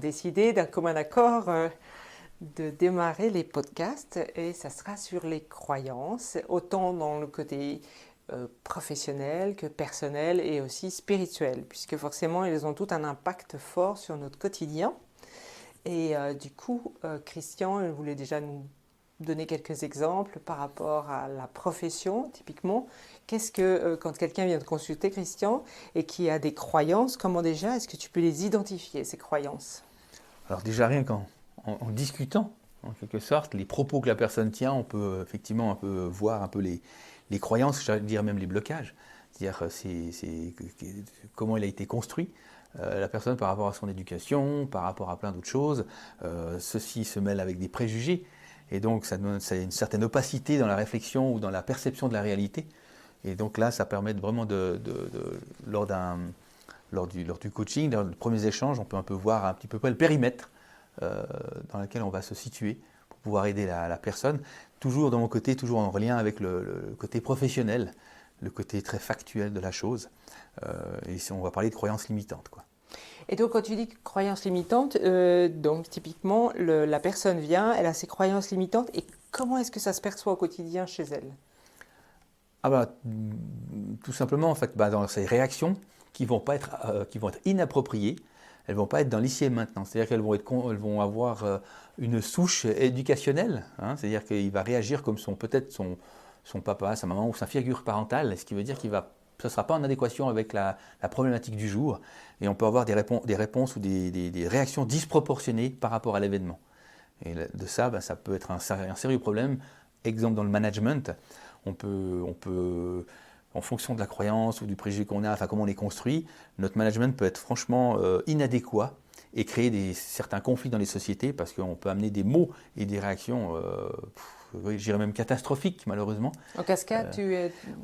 décidé d'un commun accord de démarrer les podcasts et ça sera sur les croyances, autant dans le côté professionnel que personnel et aussi spirituel, puisque forcément ils ont tout un impact fort sur notre quotidien. Et du coup, Christian, il voulait déjà nous donner quelques exemples par rapport à la profession, typiquement. Qu'est-ce que, quand quelqu'un vient te consulter, Christian, et qui a des croyances, comment déjà est-ce que tu peux les identifier, ces croyances? Alors déjà rien qu'en discutant, en quelque sorte, les propos que la personne tient, on peut effectivement un peu voir un peu les croyances, j'allais dire même les blocages. C'est-à-dire comment il a été construit, la personne par rapport à son éducation, par rapport à plein d'autres choses. Ceci se mêle avec des préjugés. Et donc, ça une certaine opacité dans la réflexion ou dans la perception de la réalité. Et donc là, ça permet vraiment lors du coaching, lors des premiers échanges, on peut un peu voir un petit peu près le périmètre dans lequel on va se situer pour pouvoir aider la personne. Toujours de mon côté, toujours en lien avec le côté professionnel, le côté très factuel de la chose. Et ici, on va parler de croyances limitantes, quoi. Et donc, quand tu dis croyances limitantes, donc typiquement, la personne vient, elle a ses croyances limitantes, et comment est-ce que ça se perçoit au quotidien chez elle? Ah bah, tout simplement, en fait, dans ces réactions qui vont être inappropriées, elles vont pas être dans l'ici et maintenant. C'est-à-dire elles vont avoir une souche éducationnelle, hein, c'est-à-dire qu'il va réagir comme peut-être son papa, sa maman ou sa figure parentale, ce qui veut dire ce ne sera pas en adéquation avec la problématique du jour, et on peut avoir des réponses ou des réactions disproportionnées par rapport à l'événement. Et de ça, ça peut être un sérieux problème. Exemple dans le management, on peut, en fonction de la croyance ou du préjugé qu'on a, enfin comment on les construit, notre management peut être franchement inadéquat et créer certains conflits dans les sociétés parce qu'on peut amener des mots et des réactions, je dirais même catastrophiques malheureusement. En cascade,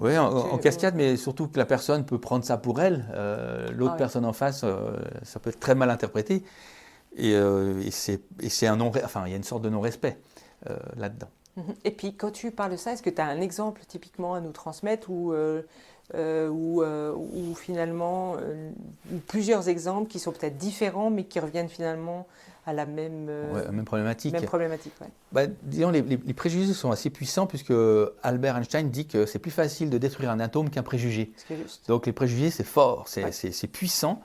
Oui, en cascade, mais surtout que la personne peut prendre ça pour elle, l'autre personne en face, ça peut être très mal interprété et c'est un il y a une sorte de non-respect là-dedans. Et puis, quand tu parles de ça, est-ce que tu as un exemple typiquement à nous transmettre ou finalement ou plusieurs exemples qui sont peut-être différents mais qui reviennent finalement à la même problématique. Même problématique, disons, les préjugés sont assez puissants puisque Albert Einstein dit que c'est plus facile de détruire un atome qu'un préjugé. C'est juste. Donc les préjugés, c'est fort, c'est puissant,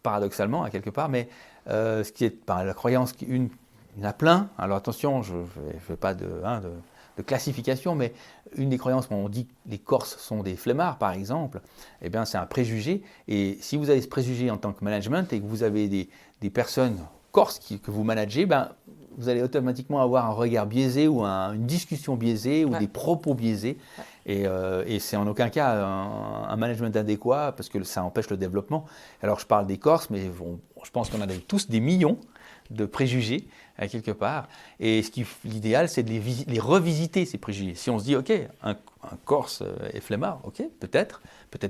paradoxalement, à quelque part, mais ce qui est la croyance, il y en a plein. Alors attention, je ne fais pas de classification, mais une des croyances, quand on dit que les Corses sont des flemmards, par exemple, eh bien, c'est un préjugé. Et si vous avez ce préjugé en tant que management et que vous avez des personnes corses que vous managez, vous allez automatiquement avoir un regard biaisé ou une discussion biaisée ou des propos biaisés. Et c'est en aucun cas un management adéquat parce que ça empêche le développement. Alors je parle des Corses, mais je pense qu'on a tous des millions de préjugés quelque part. Et l'idéal, c'est de les revisiter, ces préjugés. Si on se dit, OK, un Corse est flemmard, OK, peut-être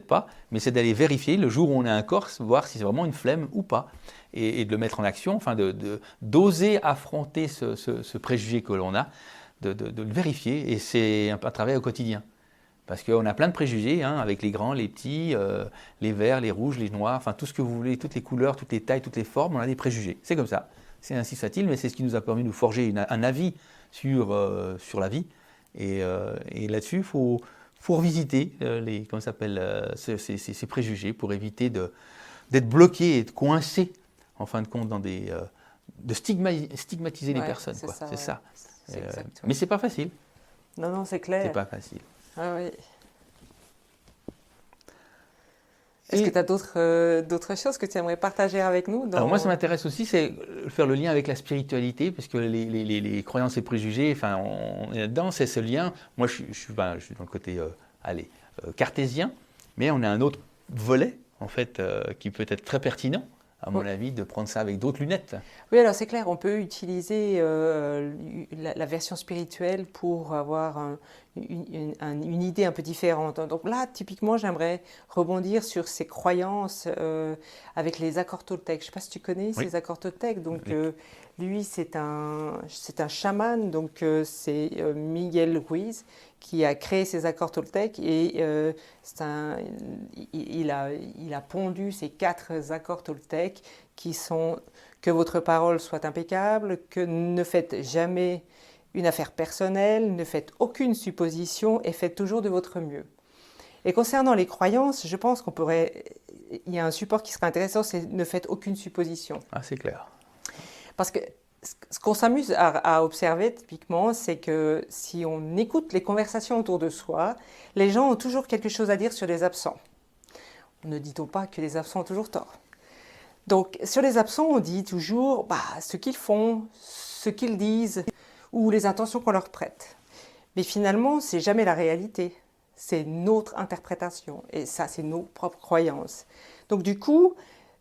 pas, mais c'est d'aller vérifier le jour où on a un Corse, voir si c'est vraiment une flemme ou pas, et de le mettre en action, enfin d'oser affronter ce préjugé que l'on a, de le vérifier, et c'est un travail au quotidien. Parce qu'on a plein de préjugés, avec les grands, les petits, les verts, les rouges, les noirs, enfin tout ce que vous voulez, toutes les couleurs, toutes les tailles, toutes les formes, on a des préjugés. C'est comme ça. C'est ainsi soit-il, mais c'est ce qui nous a permis de nous forger un avis sur la vie. Et là-dessus, il faut revisiter ces préjugés pour éviter d'être bloqué et de coincé, en fin de compte, de stigmatiser les personnes. C'est ça. Mais c'est pas facile. Non, c'est clair. C'est pas facile. Ah oui. Est-ce que tu as d'autres choses que tu aimerais partager avec nous Alors moi, ça m'intéresse aussi, c'est faire le lien avec la spiritualité, parce que les croyances et préjugés, on est là-dedans, c'est ce lien. Moi, je suis dans le côté cartésien, mais on a un autre volet, en fait, qui peut être très pertinent, à mon avis, de prendre ça avec d'autres lunettes. Oui, alors c'est clair, on peut utiliser la version spirituelle pour avoir une idée un peu différente. Donc là, typiquement, j'aimerais rebondir sur ces croyances avec les accords Toltec. Je ne sais pas si tu connais ces accords Toltec. Donc lui, c'est un chaman, donc c'est Miguel Ruiz qui a créé ces accords Toltec et il il a pondu ces 4 accords Toltec qui sont que votre parole soit impeccable, que ne faites jamais une affaire personnelle, ne faites aucune supposition et faites toujours de votre mieux. Et concernant les croyances, je pense il y a un support qui serait intéressant, c'est ne faites aucune supposition. Ah, c'est clair. Parce que ce qu'on s'amuse à observer typiquement, c'est que si on écoute les conversations autour de soi, les gens ont toujours quelque chose à dire sur les absents. Ne dit-on pas que les absents ont toujours tort? Donc sur les absents, on dit toujours ce qu'ils font, ce qu'ils disent ou les intentions qu'on leur prête. Mais finalement, c'est jamais la réalité. C'est notre interprétation et ça, c'est nos propres croyances. Donc du coup,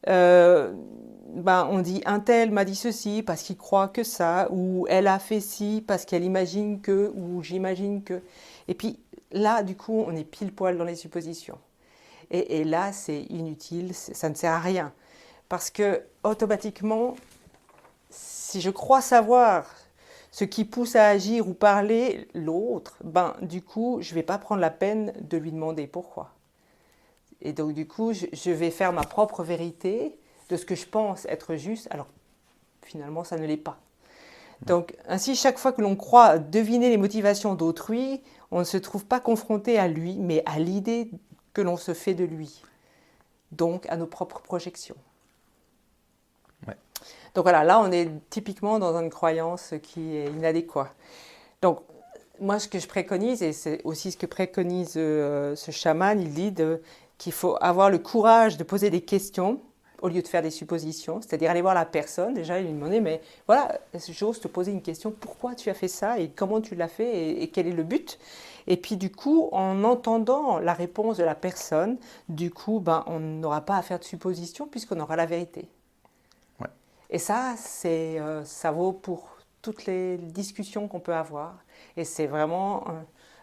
on dit un tel m'a dit ceci parce qu'il croit que ça, ou elle a fait ci parce qu'elle imagine que, ou j'imagine que. Et puis là, du coup, on est pile poil dans les suppositions. Et là, c'est inutile, ça ne sert à rien. Parce que automatiquement, si je crois savoir ce qui pousse à agir ou parler l'autre, du coup, je ne vais pas prendre la peine de lui demander pourquoi. Et donc, du coup, je vais faire ma propre vérité de ce que je pense être juste, alors finalement, ça ne l'est pas. Donc, ainsi, chaque fois que l'on croit deviner les motivations d'autrui, on ne se trouve pas confronté à lui, mais à l'idée que l'on se fait de lui. Donc, à nos propres projections. Ouais. Donc voilà, là, on est typiquement dans une croyance qui est inadéquate. Donc, moi, ce que je préconise, et c'est aussi ce que préconise ce chaman, il dit qu'il faut avoir le courage de poser des questions au lieu de faire des suppositions, c'est-à-dire aller voir la personne, déjà, et lui demander, mais voilà, j'ose te poser une question, pourquoi tu as fait ça, et comment tu l'as fait, et quel est le but? Et puis du coup, en entendant la réponse de la personne, du coup, on n'aura pas à faire de suppositions, puisqu'on aura la vérité. Ouais. Et ça, ça vaut pour toutes les discussions qu'on peut avoir. Et c'est vraiment, à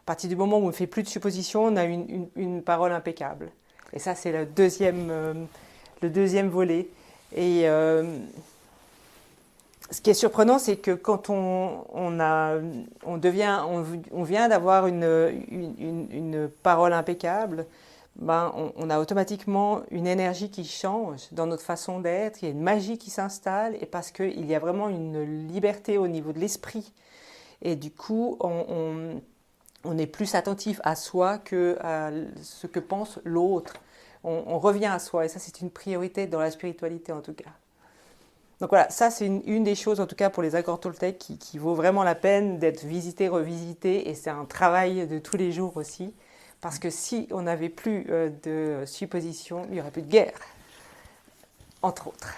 partir du moment où on ne fait plus de suppositions, on a une parole impeccable. Et ça, c'est le deuxième volet. Et ce qui est surprenant, c'est que quand on vient d'avoir une parole impeccable, on a automatiquement une énergie qui change dans notre façon d'être, il y a une magie qui s'installe, et parce qu'il y a vraiment une liberté au niveau de l'esprit. Et du coup, on est plus attentif à soi que à ce que pense l'autre. On revient à soi, et ça, c'est une priorité dans la spiritualité, en tout cas. Donc voilà, ça, c'est une des choses, en tout cas, pour les accords Toltec, qui vaut vraiment la peine d'être visité, revisité, et c'est un travail de tous les jours aussi, parce que si on n'avait plus de suppositions, il n'y aurait plus de guerre, entre autres.